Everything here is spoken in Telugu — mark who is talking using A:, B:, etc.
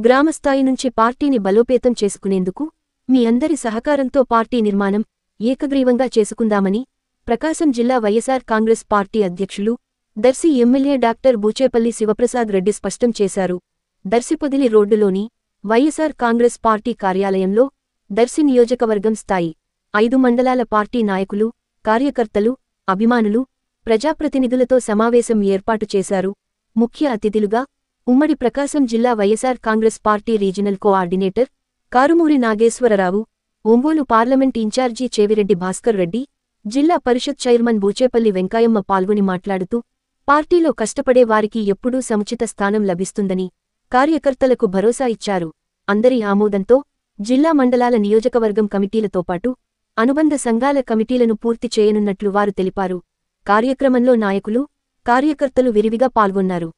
A: గ్రామస్థాయి నుంచి పార్టీని బలోపేతం చేసుకునేందుకు మీ అందరి సహకారంతో పార్టీ నిర్మాణం ఏకగ్రీవంగా చేసుకుందామని ప్రకాశం జిల్లా వైఎస్ఆర్ కాంగ్రెస్ పార్టీ అధ్యక్షులు దర్శి ఎమ్మెల్యే డాక్టర్ బూచేపల్లి శివప్రసాద్ రెడ్డి స్పష్టం చేశారు. దర్శిపొదిలి రోడ్డులోని వైఎస్ఆర్ కాంగ్రెస్ పార్టీ కార్యాలయంలో దర్శి నియోజకవర్గం స్థాయి 5 మండలాల పార్టీ నాయకులు, కార్యకర్తలు, అభిమానులు, ప్రజాప్రతినిధులతో సమావేశం ఏర్పాటు చేశారు. ముఖ్య అతిథులుగా ఉమ్మడి ప్రకాశం జిల్లా YSR Congress party regional coordinator Karumuri Nageswararao, Ongole parliament ఇన్ఛార్జీ చేవిరెడ్డి భాస్కర్ రెడ్డి, జిల్లా పరిషత్ చైర్మన్ బూచేపల్లి వెంకాయమ్మ పాల్గొని మాట్లాడుతూ పార్టీలో కష్టపడే వారికి ఎప్పుడూ సముచిత స్థానం లభిస్తుందని కార్యకర్తలకు భరోసా ఇచ్చారు. అందరి ఆమోదంతో జిల్లా మండలాల నియోజకవర్గం కమిటీలతో పాటు అనుబంధ సంఘాల కమిటీలను పూర్తి చేయనున్నట్లు వారు తెలిపారు. కార్యక్రమంలో నాయకులు, కార్యకర్తలు విరివిగా పాల్గొన్నారు.